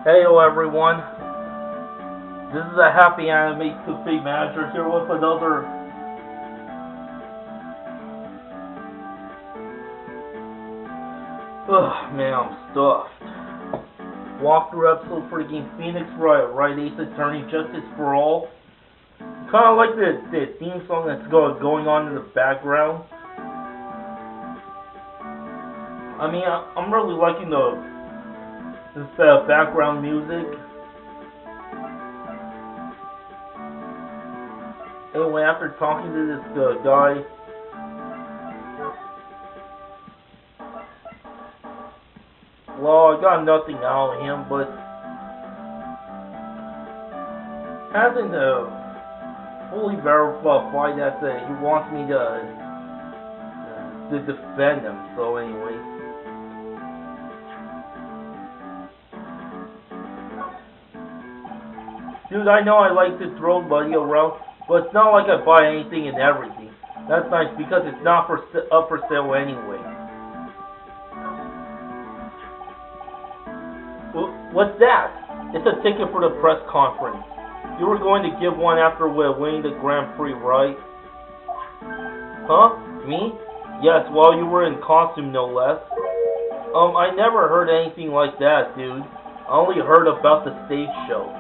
Heyo everyone, this is a HappyAnimaidCafeManager here with another man, I'm stuffed. Walkthrough episode for the game Phoenix Wright, Ace Attorney, Justice for All. Kinda like the theme song that's going on in the background. I mean, I'm really liking this background music. Anyway, after talking to this guy, well, I got nothing out of him, but hasn't fully verified that he wants me to defend him. So anyway. Dude, I know I like to throw money around, but it's not like I buy anything and everything. That's nice because it's not up for sale anyway. What's that? It's a ticket for the press conference. You were going to give one after winning the Grand Prix, right? Huh? Me? Yes, while you were in costume, no less. I never heard anything like that, dude. I only heard about the stage show.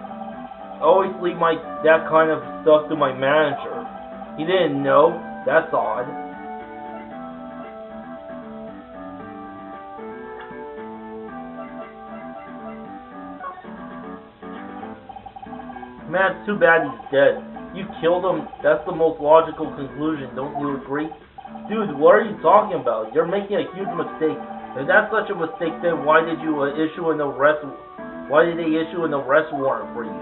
I always leave that kind of stuff to my manager. He didn't know. That's odd. Man, it's too bad he's dead. You killed him. That's the most logical conclusion. Don't you agree? Dude, what are you talking about? You're making a huge mistake. If that's such a mistake, then why did you issue an arrest? Why did they issue an arrest warrant for you?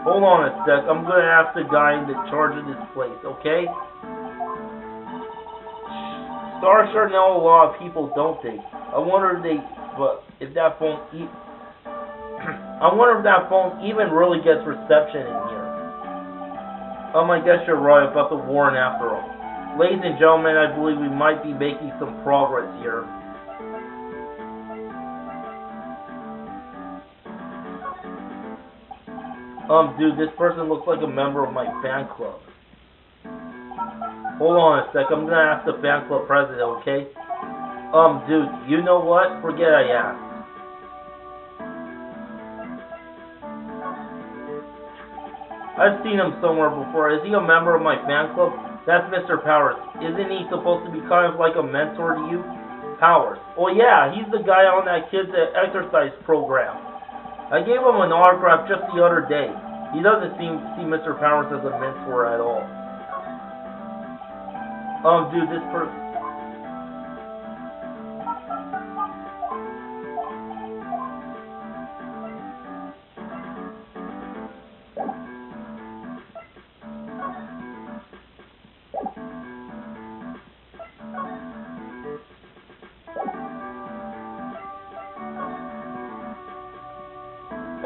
Hold on a sec, I'm gonna ask the guy in charge of this place, okay? Stars sure know a lot of people, don't they? I wonder if that phone even really gets reception in here. I guess you're right about the warrant after all. Ladies and gentlemen, I believe we might be making some progress here. Dude, this person looks like a member of my fan club. Hold on a sec, I'm gonna ask the fan club president, okay? Dude, you know what? Forget I asked. I've seen him somewhere before. Is he a member of my fan club? That's Mr. Powers. Isn't he supposed to be kind of like a mentor to you? Powers. Oh yeah, he's the guy on that kid's exercise program. I gave him an autograph just the other day. He doesn't see Mr. Powers as a mentor at all. Dude, this person...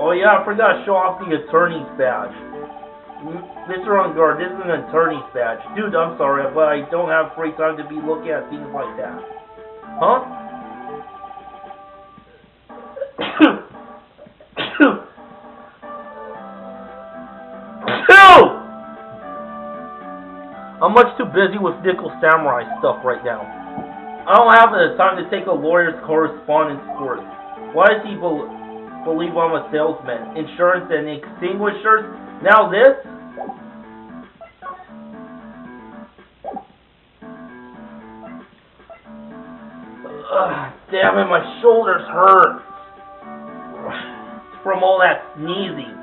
Oh yeah, I forgot to show off the attorney's badge. Mr. On Guard, this is an attorney's badge. Dude, I'm sorry, but I don't have free time to be looking at things like that. Huh? I'm much too busy with Nickel Samurai stuff right now. I don't have the time to take a lawyer's correspondence course. Why does he believe I'm a salesman? Insurance and extinguishers? Now this? Damn it, my shoulders hurt from all that sneezing.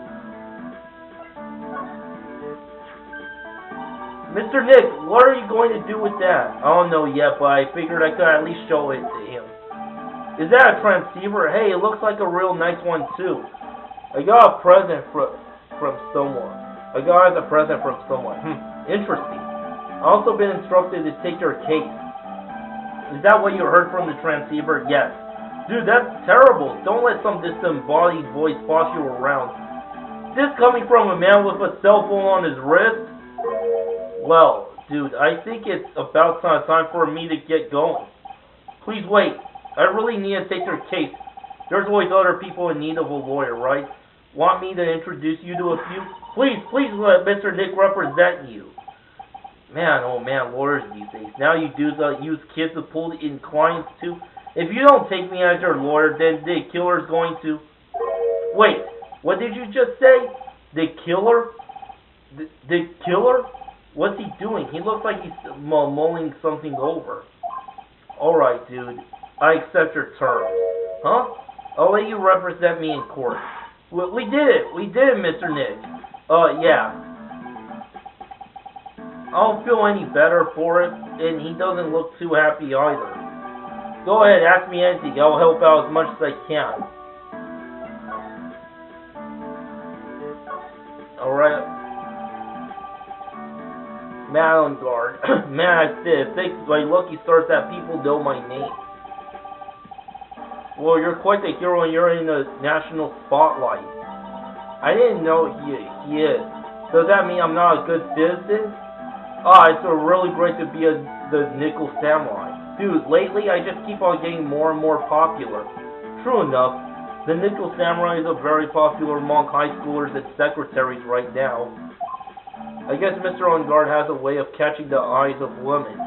Mr. Nick, what are you going to do with that? I don't know yet, but I figured I could at least show it to him. Is that a transceiver? Hey, it looks like a real nice one too. I got a present from someone. Interesting. I've also been instructed to take your case. Is that what you heard from the transceiver? Yes. Dude, that's terrible. Don't let some disembodied voice boss you around. This coming from a man with a cell phone on his wrist? Well, dude, I think it's about time for me to get going. Please wait. I really need to take your case. There's always other people in need of a lawyer, right? Want me to introduce you to a few? Please let Mr. Nick represent you. Man, oh man, lawyers these days. Now you do use kids to pull in clients too? If you don't take me as your lawyer, then the killer's going to... Wait, what did you just say? The killer? The killer? What's he doing? He looks like he's mulling something over. Alright, dude. I accept your terms. Huh? I'll let you represent me in court. We did it! We did it, Mr. Nick. Yeah. I don't feel any better for it, and he doesn't look too happy either. Go ahead, ask me anything. I'll help out as much as I can. Alright. Man on guard. Man, I think my lucky stars that people know my name. Well, you're quite the hero and you're in the national spotlight. I didn't know he is. Does that mean I'm not a good citizen? It's really great to be the Nickel Samurai. Dude, lately I just keep on getting more and more popular. True enough, the Nickel Samurai is a very popular among high schoolers and secretaries right now. I guess Mr. On Guard has a way of catching the eyes of women.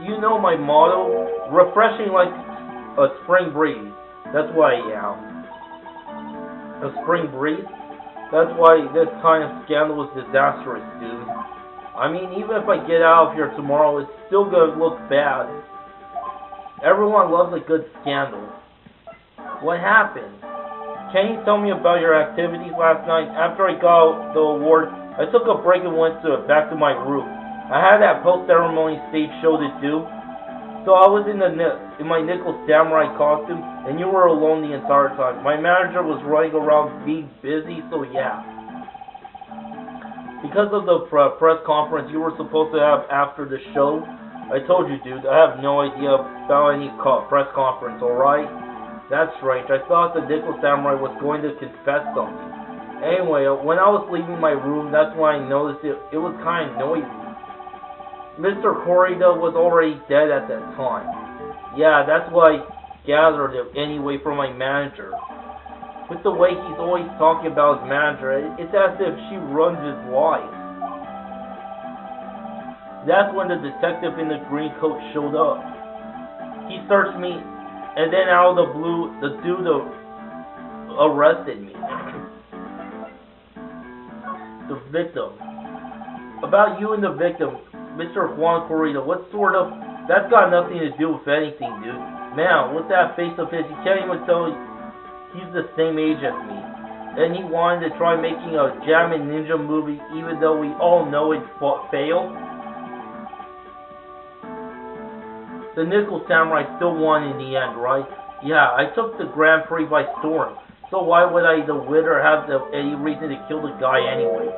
You know my motto? Refreshing like a spring breeze. That's why I am. A spring breeze? That's why this kind of scandal is disastrous, dude. I mean, even if I get out of here tomorrow, it's still gonna look bad. Everyone loves a good scandal. What happened? Can you tell me about your activities last night? After I got the award, I took a break and went back to my room. I had that post-ceremony stage show to do, so I was in my Nickel Samurai costume, and you were alone the entire time. My manager was running around being busy, so yeah. Because of the press conference you were supposed to have after the show, I told you, dude, I have no idea about any press conference, alright? That's strange. I thought the Nickel Samurai was going to confess something. Anyway, when I was leaving my room, that's when I noticed it was kind of noisy. Mr. Corrida was already dead at that time. Yeah, that's what I gathered anyway from my manager. With the way he's always talking about his manager, it's as if she runs his life. That's when the detective in the green coat showed up. He searched me, and then out of the blue, the dude arrested me. The victim. About you and the victim, Mr. Juan Corrida, what sort of... That's got nothing to do with anything, dude. Man, with that face of his, you can't even tell he's the same age as me. And he wanted to try making a Jammin' Ninja movie even though we all know it failed. The Nickel Samurai still won in the end, right? Yeah, I took the Grand Prix by storm. So why would the winner have any reason to kill the guy anyway?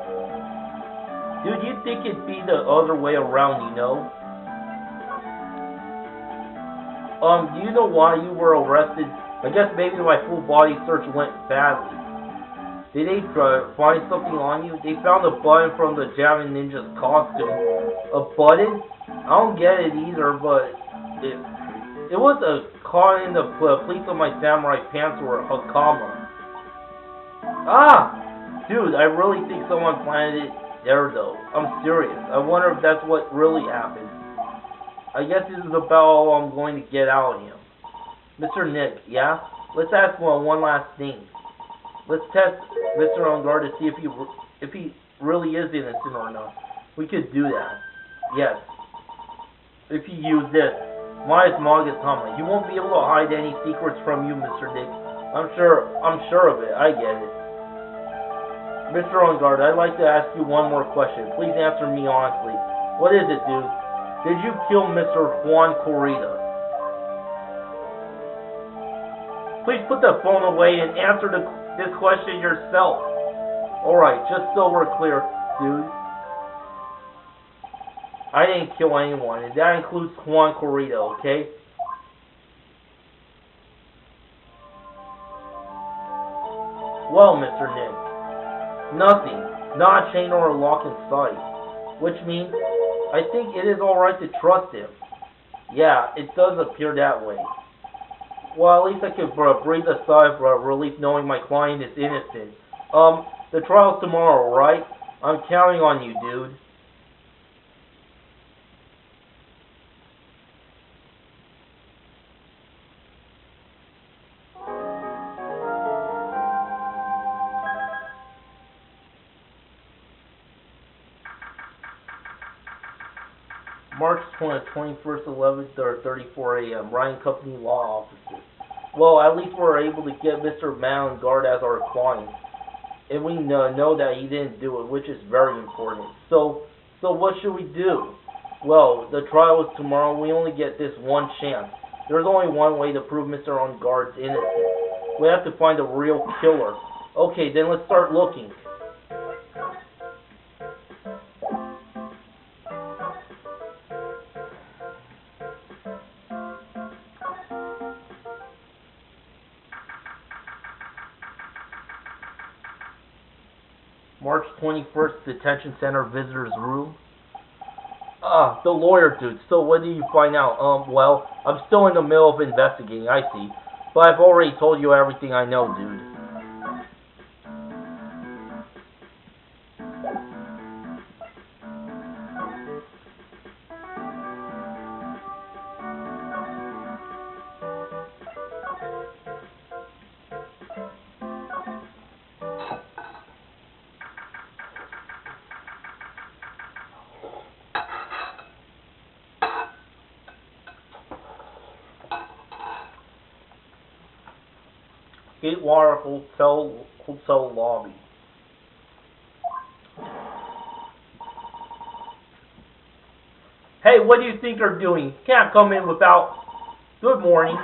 Dude, you'd think it'd be the other way around, you know? Do you know why you were arrested? I guess maybe my full body search went badly. Did they find something on you? They found a button from the Jammin' Ninja's costume. A button? I don't get it either, but it was caught in the pleats of my samurai pants or hakama. Dude, I really think someone planted it there though. I'm serious. I wonder if that's what really happened. I guess this is about all I'm going to get out of him. Mr. Nick, yeah? Let's ask one last thing. Let's test Mr. On Guard to see if he really is innocent or not. We could do that. Yes. If you use this. Miya's Magatama. He won't be able to hide any secrets from you, Mr. Nick. I'm sure of it. I get it. Mr. On Guard, I'd like to ask you one more question. Please answer me honestly. What is it, dude? Did you kill Mr. Juan Corrida? Please put the phone away and answer this question yourself. Alright, just so we're clear, dude. I didn't kill anyone, and that includes Juan Corrida, okay? Well, Mr. Nick, nothing. Not a chain or a lock in sight. Which means, I think it is alright to trust him. Yeah, it does appear that way. Well, at least I could breathe a sigh of relief knowing my client is innocent. The trial's tomorrow, right? I'm counting on you, dude. March 21st, 11:34 a.m. Ryan Company Law Offices. Well, at least we're able to get Mr. Malingard as our client. And we know that he didn't do it, which is very important. So what should we do? Well, the trial is tomorrow. We only get this one chance. There's only one way to prove Mr. Malingard's innocent. We have to find a real killer. Okay, then let's start looking. March 21st, Detention Center Visitors Room. The lawyer dude. So what did you find out? Well, I'm still in the middle of investigating, I see. But I've already told you everything I know, dude. Gatewater Hotel Lobby. Hey, what do you think you're doing? Can't come in without... Good morning.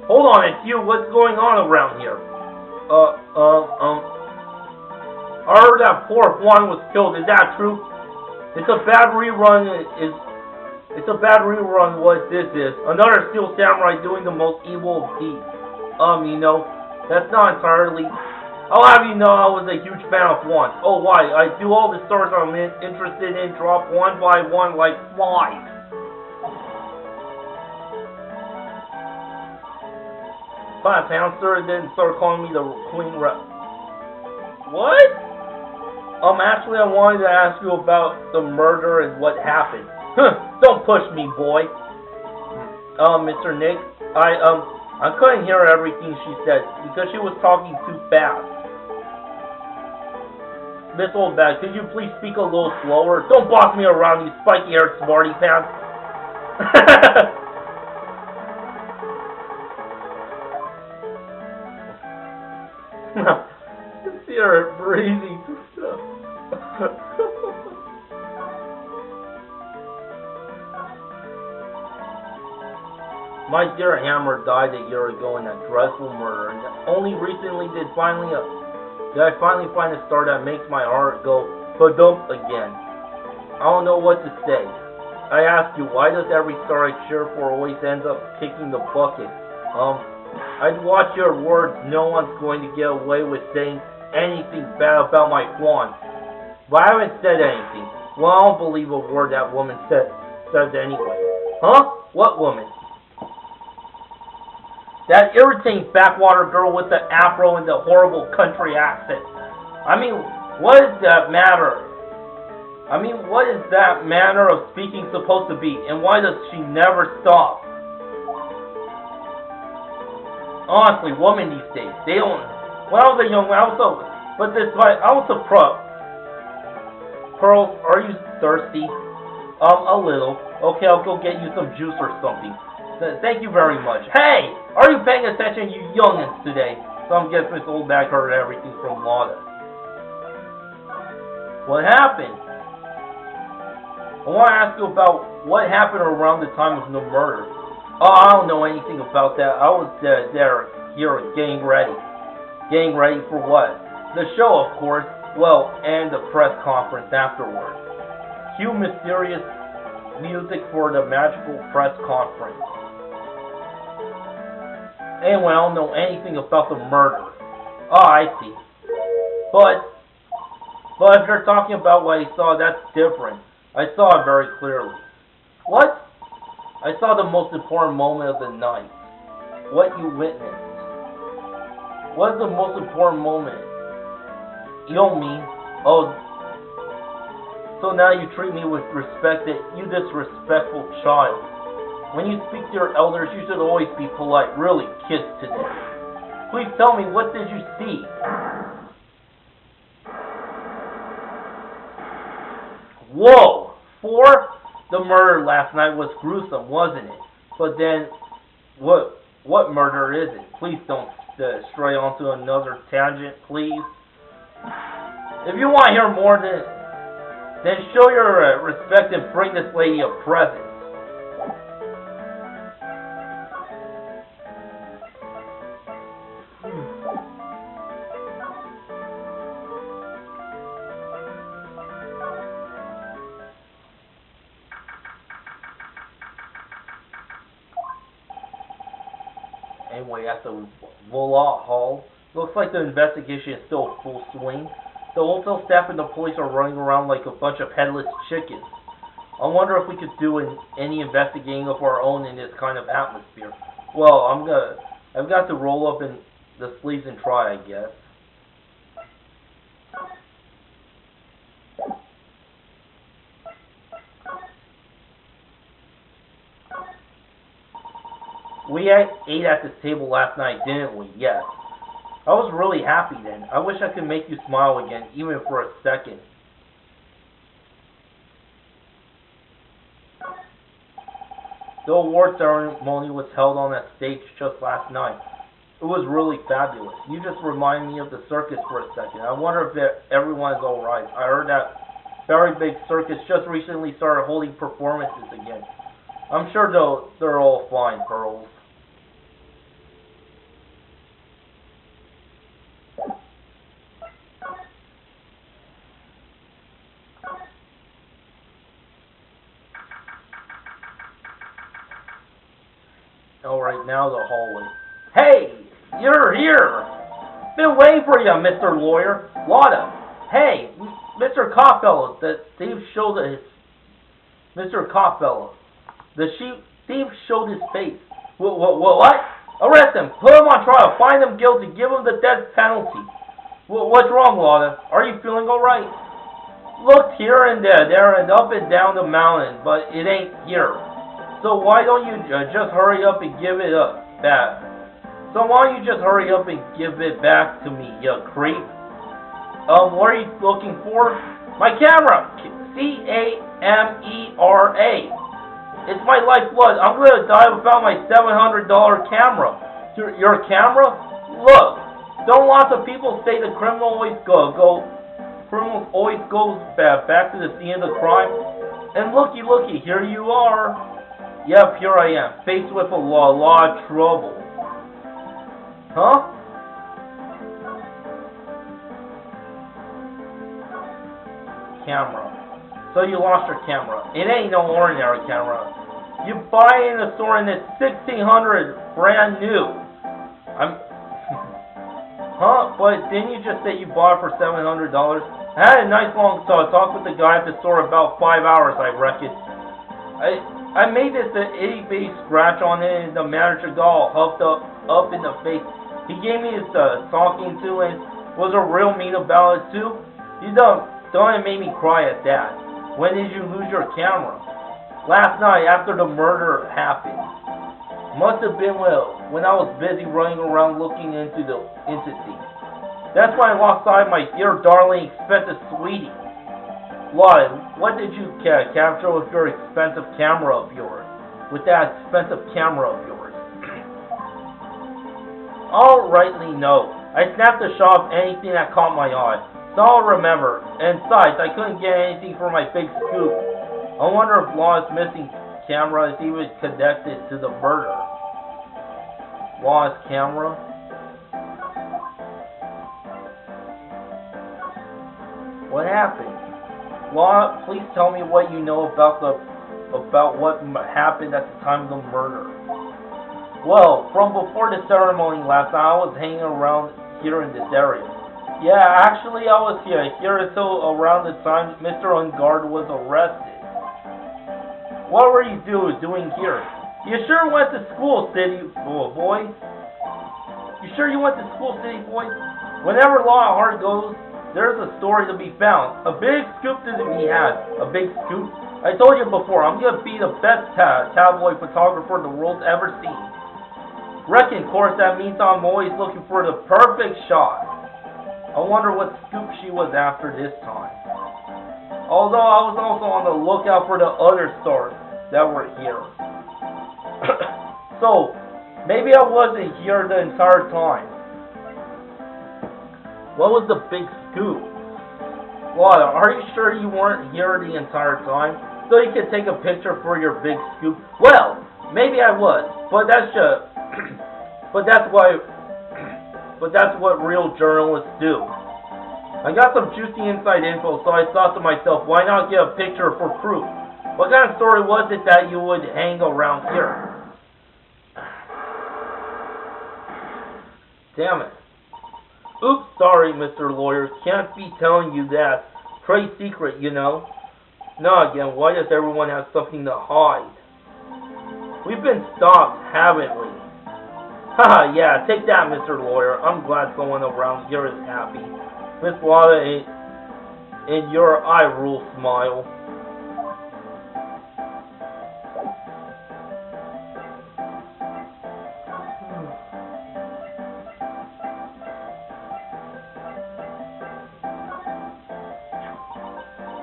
Hold on, it's you. What's going on around here? I heard that poor Juan was killed. Is that true? It's a bad rerun. It's a bad rerun what this is. Another steel samurai doing the most evil of deeds. That's not entirely... I'll have you know I was a huge fan of Juan. Oh, why? I do all the stars I'm interested in drop one by one like flies. Class answer and then start calling me the Queen Rep. What? Actually I wanted to ask you about the murder and what happened. Don't push me, boy. Mr. Nick, I couldn't hear everything she said because she was talking too fast. Miss Oldbag, could you please speak a little slower? Don't boss me around, you spiky-haired smarty pants. You see her breathing. My dear Hammer died a year ago in that dreadful murder, and only recently did I finally find a star that makes my heart go ba-dump again. I don't know what to say. I ask you, why does every star I cheer for always ends up kicking the bucket? I'd watch your words. No one's going to get away with saying anything bad about my Juan. But I haven't said anything. Well, I don't believe a word that woman says anyway. Huh? What woman? That irritating backwater girl with the afro and the horrible country accent. I mean, what is that matter? What is that manner of speaking supposed to be? And why does she never stop? Honestly, women these days, they don't... When I was a young man, I was a pro. Pearl, are you thirsty? A little. Okay, I'll go get you some juice or something. Thank you very much. Hey! Are you paying attention, you youngins, today? Some guess Miss Oldbag heard everything from Lotta. What happened? I want to ask you about what happened around the time of the murder. Oh, I don't know anything about that. I was there here getting ready. Getting ready for what? The show, of course. Well, and the press conference afterward. Cue mysterious music for the magical press conference. Anyway, I don't know anything about the murder. Oh, I see. But if you're talking about what I saw, that's different. I saw it very clearly. What? I saw the most important moment of the night. what you witnessed. What is the most important moment? You know me. Oh, so now you treat me with respect, that you disrespectful child. When you speak to your elders, you should always be polite. Really, kiss today. Please tell me, what did you see? Whoa! 4? The murder last night was gruesome, wasn't it? But then, what murder is it? Please don't stray onto another tangent, please. If you want to hear more, then show your respect and bring this lady a present. Anyway, at the Vola Hall, looks like the investigation is still in full swing. The hotel staff and the police are running around like a bunch of headless chickens. I wonder if we could do any investigating of our own in this kind of atmosphere. Well, I've got to roll up in the sleeves and try, I guess. We ate at this table last night, didn't we? Yes. I was really happy then. I wish I could make you smile again, even for a second. The award ceremony was held on that stage just last night. It was really fabulous. You just remind me of the circus for a second. I wonder if everyone is alright. I heard that very big circus just recently started holding performances again. I'm sure they're all fine, Pearls. Alright, now the hallway. Hey! You're here! Been waiting for you, Mr. Lawyer. Lotta! Hey! Mr. Copfellow, the thief showed his... Mr. Copfellow. The thief showed his face. What? Arrest him! Put him on trial! Find him guilty! Give him the death penalty! What's wrong, Lotta? Are you feeling alright? Looked here and there and up and down the mountain, but it ain't here. So why don't you just hurry up and give it back? So why don't you just hurry up and give it back to me, you creep? What are you looking for? My camera! C-A-M-E-R-A. It's my lifeblood. I'm gonna die without my $700 camera. Your camera? Look, don't lots of people say the criminal always criminals always goes back to the scene of the crime? And looky, here you are. Yep, here I am, faced with a lot of trouble. Huh? Camera. So you lost your camera. It ain't no ordinary camera. You buy it in the store and it's $1,600 brand new. Huh? But didn't you just say you bought it for $700? I had a nice long talk with the guy at the store about 5 hours, I reckon. I made this an itty-bitty scratch on it, and the manager got all huffed up in the face. He gave me his talking to and was real mean about it too. He done make me cry at that. When did you lose your camera? Last night after the murder happened. Must have been when I was busy running around looking into things. That's why I lost sight of my dear darling expensive sweetie. Lord, what did you capture with your expensive camera of yours? With that expensive camera of yours? I'll rightly know. I snapped the shot of anything that caught my eye. So I'll remember. And besides, I couldn't get anything for my big scoop. I wonder if Law's missing camera is even connected to the murder. Law's camera? What happened? Law, please tell me what you know about what happened at the time of the murder. Well, from before the ceremony last night, I was hanging around here in this area. Yeah, actually I was here until around the time Mr. Ungard was arrested. What were you doing here? You sure went to school, city boy? You sure you went to school, city boy? Whenever Law Hard goes, there's a story to be found. A big scoop to be had. A big scoop? I told you before, I'm gonna be the best tabloid photographer the world's ever seen. Reckon, of course, that means I'm always looking for the perfect shot. I wonder what scoop she was after this time. Although I was also on the lookout for the other stars that were here. So, maybe I wasn't here the entire time. What was the big scoop? Lada, are you sure you weren't here the entire time? So you could take a picture for your big scoop? Well, maybe I was, but that's just... but that's what real journalists do. I got some juicy inside info, so I thought to myself, why not get a picture for proof? What kind of story was it that you would hang around here? Damn it. Oops, sorry, Mr. Lawyer. Can't be telling you that. Trade secret, you know. No, again, why does everyone have something to hide? We've been stopped, haven't we? Haha, yeah, take that, Mr. Lawyer. I'm glad someone around here is happy. Miss Lada in your eye rule smile.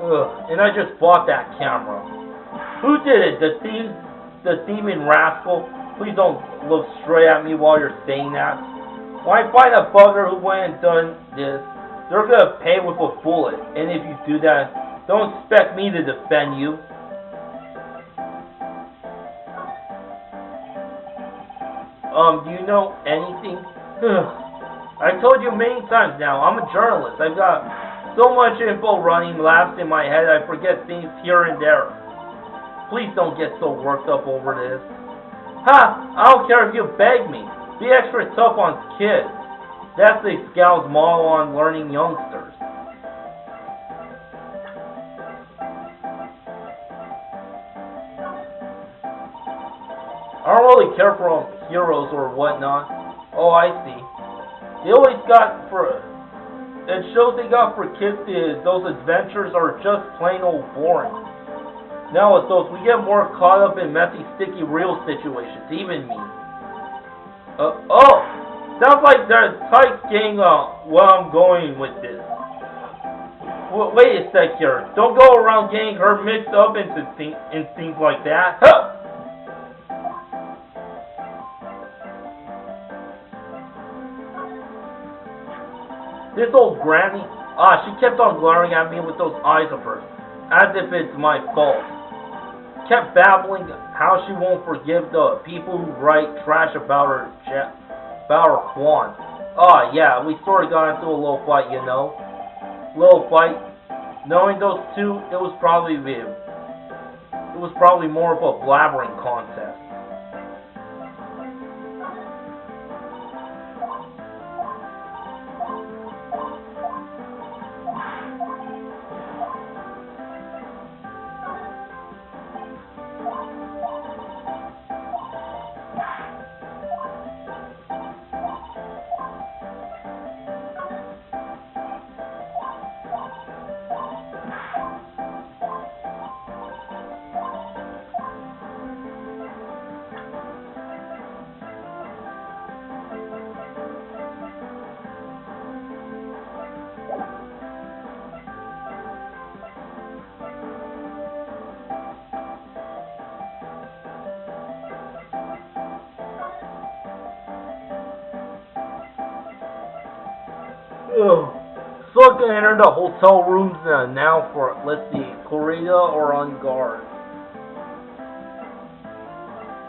Ugh, and I just bought that camera. Who did it? The demon rascal? Please don't look straight at me while you're saying that. When I find a bugger who went and done this, they're gonna pay with a bullet. And if you do that, don't expect me to defend you. Do you know anything? I told you many times now, I'm a journalist. I've got so much info running laps in my head, I forget things here and there. Please don't get so worked up over this. Ha! I don't care if you beg me. Be extra tough on kids. That's the Scout's model on learning youngsters. I don't really care for heroes or whatnot. Oh, I see. They always got for... It shows they got for kids those adventures are just plain old boring. Now with those, we get more caught up in messy, sticky, real situations, even me. Oh! Sounds like they're tight getting where I'm going with this. Wait a sec here. Don't go around getting her mixed up into things like that. Huh! This old granny, she kept on glaring at me with those eyes of hers, as if it's my fault. Kept babbling how she won't forgive the people who write trash about her Juan. Yeah, we sort of got into a little fight, you know. Little fight. Knowing those two, it was probably more of a blabbering contest. So I can enter the hotel rooms now for, let's see, Corrida or on guard.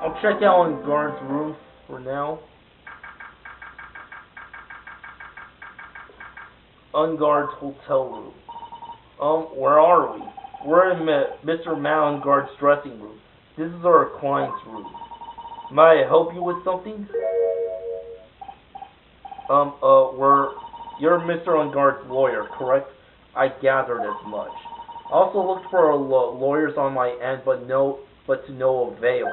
I'll check out on guard's room for now. Unguard's hotel room. Where are we? We're in Mr. Malingard's dressing room. This is our client's room. May I help you with something? You're Mr. Unguard's lawyer, correct? I gathered as much. I also looked for lawyers on my end, but to no avail.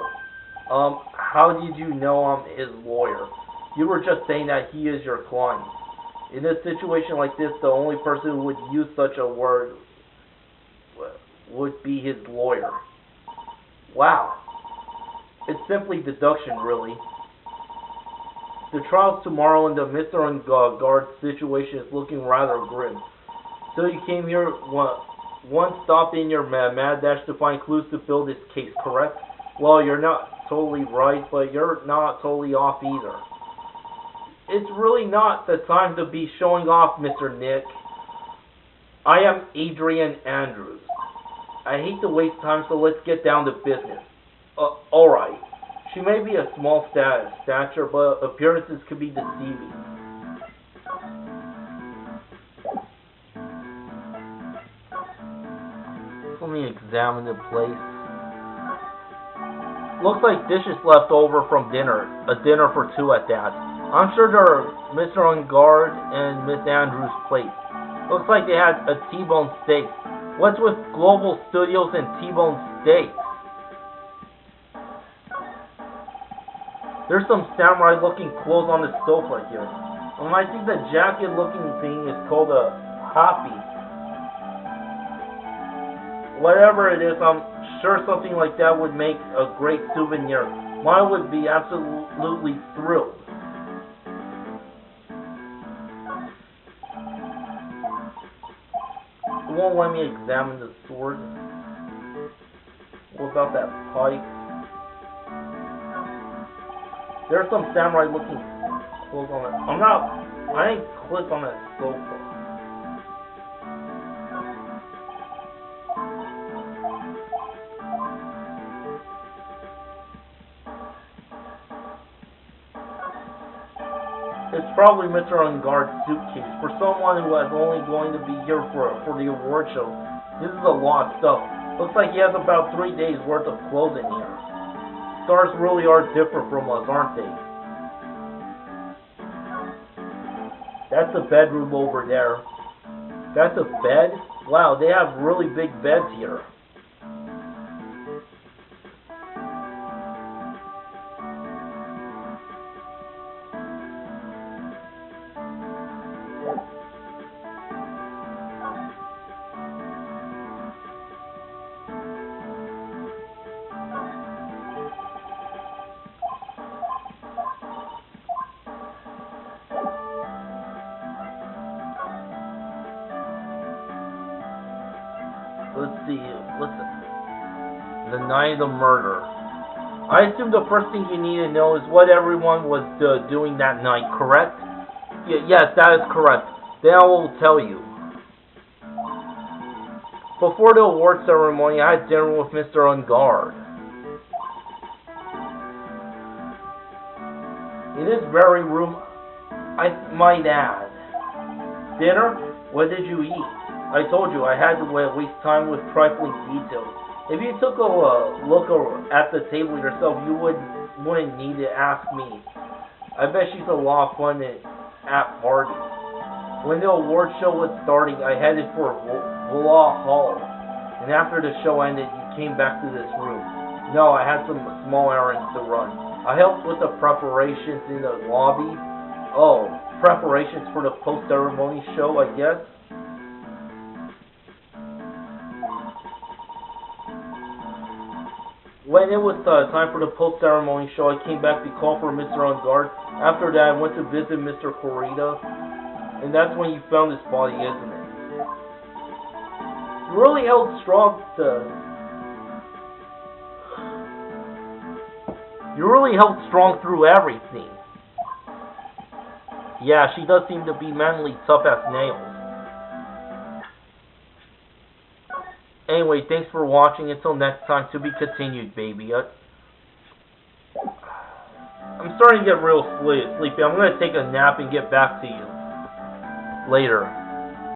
How did you know I'm his lawyer? You were just saying that he is your client. In a situation like this, the only person who would use such a word would be his lawyer. Wow. It's simply deduction, really. The trial's tomorrow and the Mr. Guard situation is looking rather grim. So you came here one stop in your mad dash to find clues to build this case, correct? Well, you're not totally right, but you're not totally off either. It's really not the time to be showing off, Mr. Nick. I am Adrian Andrews. I hate to waste time, so let's get down to business. Alright. She may be a small stature, but appearances can be deceiving. Let me examine the place. Looks like dishes left over from dinner. A dinner for two at that. I'm sure they're Mr. Guard and Miss Andrews' plate. Looks like they had a T-bone steak. What's with Global Studios and T-bone steaks? There's some samurai-looking clothes on the sofa here. I think the jacket-looking thing is called a happy. Whatever it is, I'm sure something like that would make a great souvenir. Mine would be absolutely thrilled. It won't let me examine the sword. What about that pipe? There's some samurai-looking clothes on it. I ain't clicked on that sofa. It's probably Mr. Guard's suitcase. For someone who is only going to be here for the award show, this is a lot of stuff. Looks like he has about 3 days worth of clothes in here. Stars really are different from us, aren't they? That's a bedroom over there. That's a bed? Wow, they have really big beds here. Let's see. The night of the murder. I assume the first thing you need to know is what everyone was doing that night, correct? Yes, that is correct. Then I will tell you. Before the award ceremony, I had dinner with Mr. Guard. In this very room, I might add. Dinner? What did you eat? I told you I had to waste time with trifling details. If you took a look at the table yourself, you wouldn't need to ask me. I bet she's a lot of fun at parties. When the award show was starting, I headed for Villa Hall. And after the show ended, you came back to this room. No, I had some small errands to run. I helped with the preparations in the lobby. Oh, preparations for the post-ceremony show, I guess? When it was time for the post-ceremony show, I came back to call for Mr. Guard. After that, I went to visit Mr. Corita, and that's when you found his body, isn't it? You really held strong through everything. Yeah, she does seem to be mentally tough as nails. Anyway, thanks for watching. Until next time, to be continued, baby. I'm starting to get real sleepy. I'm going to take a nap and get back to you later.